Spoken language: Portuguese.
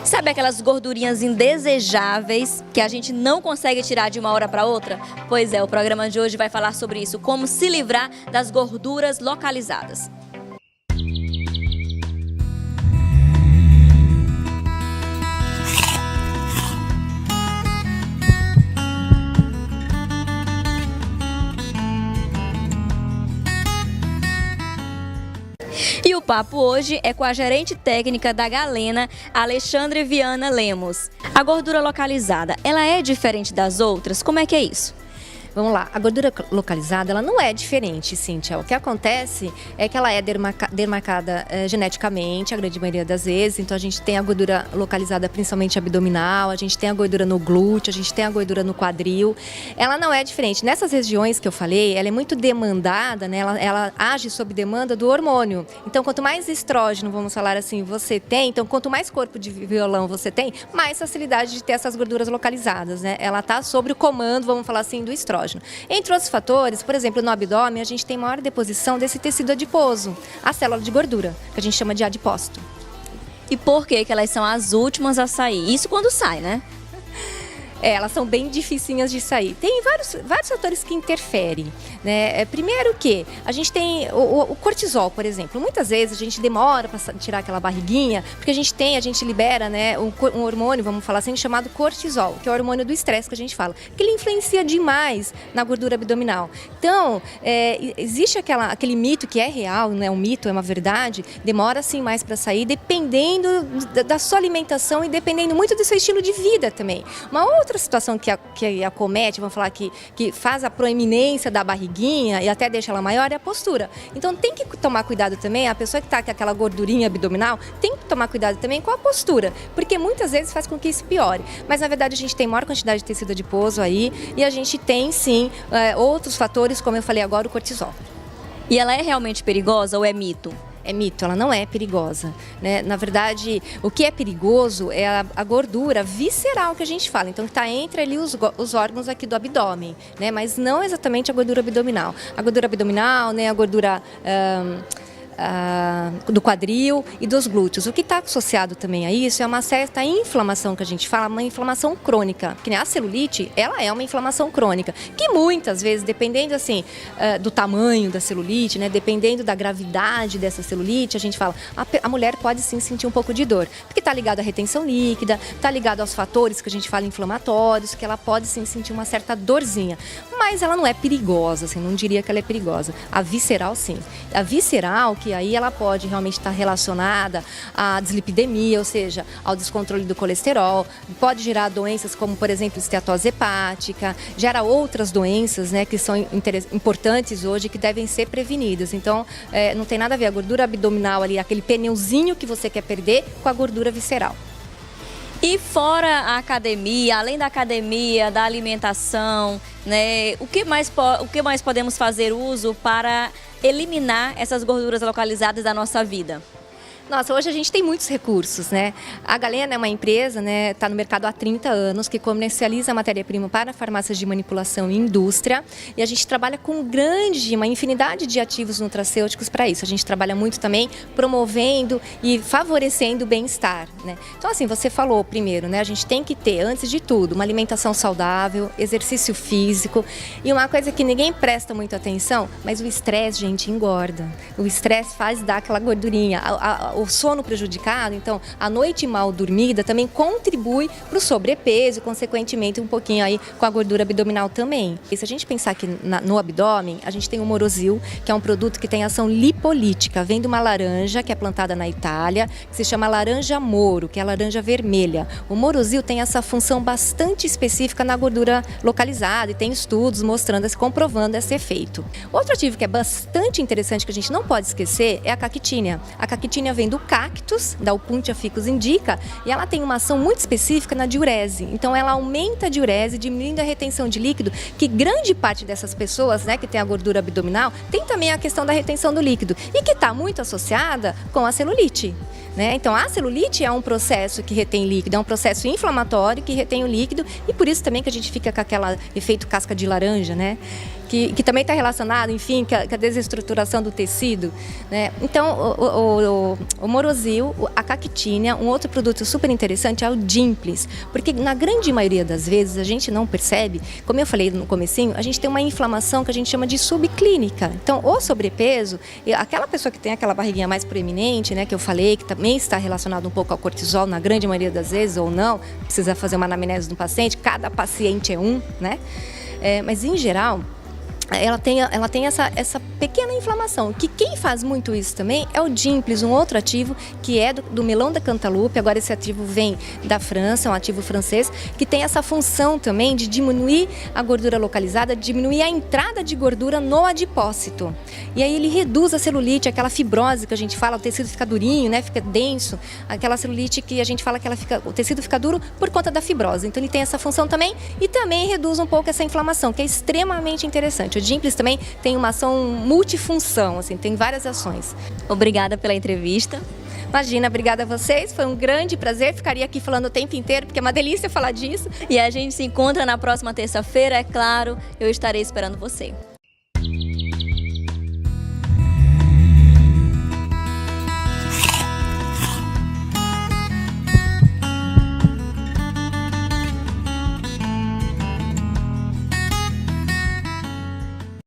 Sabe aquelas gordurinhas indesejáveis que a gente não consegue tirar de uma hora para outra? Pois é, o programa de hoje vai falar sobre isso, como se livrar das gorduras localizadas. E o papo hoje é com a gerente técnica da Galena, Alexandre Viana Lemos. A gordura localizada, ela é diferente das outras? Como é que é isso? Vamos lá, a gordura localizada ela não é diferente, Cíntia. O que acontece é que ela é demarcada geneticamente, a grande maioria das vezes. Então a gente tem a gordura localizada principalmente abdominal, a gente tem a gordura no glúteo, a gente tem a gordura no quadril. Ela não é diferente. Nessas regiões que eu falei, ela é muito demandada, né? Ela age sob demanda do hormônio. Então quanto mais estrógeno, vamos falar assim, você tem, então quanto mais corpo de violão você tem, mais facilidade de ter essas gorduras localizadas, né? Ela está sob o comando, vamos falar assim, do estrógeno. Entre outros fatores, por exemplo, no abdômen, a gente tem maior deposição desse tecido adiposo, a célula de gordura, que a gente chama de adipócito. E por que elas são as últimas a sair? Isso quando sai, né? Elas são bem dificinhas de sair. Tem vários fatores que interferem, né? Primeiro que a gente tem o cortisol, por exemplo. Muitas vezes a gente demora para tirar aquela barriguinha, porque a gente libera, né, um hormônio, vamos falar assim, chamado cortisol, que é o hormônio do estresse que a gente fala, que ele influencia demais na gordura abdominal. Então, existe aquele mito que é real, né? Um mito, é uma verdade, demora assim mais para sair, dependendo da sua alimentação e dependendo muito do seu estilo de vida também. Uma outra situação que acomete, vamos falar que faz a proeminência da barriguinha e até deixa ela maior é a postura. Então tem que tomar cuidado também, a pessoa que está com aquela gordurinha abdominal tem que tomar cuidado também com a postura, porque muitas vezes faz com que isso piore. Mas na verdade a gente tem maior quantidade de tecido adiposo aí e a gente tem sim outros fatores, como eu falei agora, o cortisol. E ela é realmente perigosa ou é mito? É mito, ela não é perigosa, né? Na verdade, o que é perigoso é a gordura visceral que a gente fala. Então, está entre ali os órgãos aqui do abdômen, né? Mas não exatamente a gordura abdominal. A gordura abdominal, né? A gordura do quadril e dos glúteos. O que está associado também a isso é uma certa inflamação que a gente fala, uma inflamação crônica, que a celulite, ela é uma inflamação crônica, que muitas vezes, dependendo assim do tamanho da celulite, né, dependendo da gravidade dessa celulite, a gente fala, a mulher pode sim sentir um pouco de dor, porque está ligado à retenção líquida, está ligado aos fatores que a gente fala inflamatórios, que ela pode sim sentir uma certa dorzinha, mas ela não é perigosa, assim, não diria que ela é perigosa. A visceral, sim. A visceral, que aí ela pode realmente estar relacionada à dislipidemia, ou seja, ao descontrole do colesterol, pode gerar doenças como, por exemplo, esteatose hepática, gera outras doenças, né, que são importantes hoje, que devem ser prevenidas. Então, não tem nada a ver a gordura abdominal ali, aquele pneuzinho que você quer perder, com a gordura visceral. E fora a academia, além da academia, da alimentação, né, o que mais podemos fazer uso para eliminar essas gorduras localizadas da nossa vida? Nossa, hoje a gente tem muitos recursos, né? A Galena é uma empresa, né, está no mercado há 30 anos, que comercializa matéria-prima para farmácias de manipulação e indústria, e a gente trabalha com uma infinidade de ativos nutracêuticos para isso. A gente trabalha muito também promovendo e favorecendo o bem-estar, né? Então, assim, você falou primeiro, né, a gente tem que ter, antes de tudo, uma alimentação saudável, exercício físico, e uma coisa que ninguém presta muita atenção, mas o estresse, gente, engorda. O estresse faz dar aquela gordurinha, o sono prejudicado, então a noite mal dormida também contribui para o sobrepeso e, consequentemente, um pouquinho aí com a gordura abdominal também. E se a gente pensar que no abdômen, a gente tem o Morosil, que é um produto que tem ação lipolítica, vem de uma laranja que é plantada na Itália, que se chama laranja moro, que é a laranja vermelha. O Morosil tem essa função bastante específica na gordura localizada e tem estudos mostrando, comprovando esse efeito. Outro ativo que é bastante interessante, que a gente não pode esquecer, é a caquitínia. A caquitínia vem do cactus, da Opuntia ficus indica, e ela tem uma ação muito específica na diurese. Então ela aumenta a diurese, diminuindo a retenção de líquido, que grande parte dessas pessoas, né, que tem a gordura abdominal, tem também a questão da retenção do líquido, e que está muito associada com a celulite, né? Então a celulite é um processo que retém líquido, é um processo inflamatório que retém o líquido, e por isso também que a gente fica com aquele efeito casca de laranja, né? Que também está relacionado, enfim, com a desestruturação do tecido, né? Então, o Morosil, a Cactínia, um outro produto super interessante é o Dimples, porque na grande maioria das vezes a gente não percebe, como eu falei no comecinho, a gente tem uma inflamação que a gente chama de subclínica. Então, o sobrepeso, aquela pessoa que tem aquela barriguinha mais proeminente, né, que eu falei, que também está relacionado um pouco ao cortisol, na grande maioria das vezes, ou não, precisa fazer uma anamnese do paciente, cada paciente é um, né? Mas em geral, ela tem essa pequena inflamação, que quem faz muito isso também é o Dimples, um outro ativo que é do melão da Cantaloupe. Agora esse ativo vem da França, é um ativo francês, que tem essa função também de diminuir a gordura localizada, diminuir a entrada de gordura no adipócito. E aí ele reduz a celulite, aquela fibrose que a gente fala, o tecido fica durinho, né, fica denso, aquela celulite que a gente fala que o tecido fica duro por conta da fibrose. Então ele tem essa função também e também reduz um pouco essa inflamação, que é extremamente interessante. O Dimples também tem uma ação multifunção, assim, tem várias ações. Obrigada pela entrevista. Imagina, obrigada a vocês, foi um grande prazer, ficaria aqui falando o tempo inteiro, porque é uma delícia falar disso. E a gente se encontra na próxima terça-feira, é claro, eu estarei esperando você.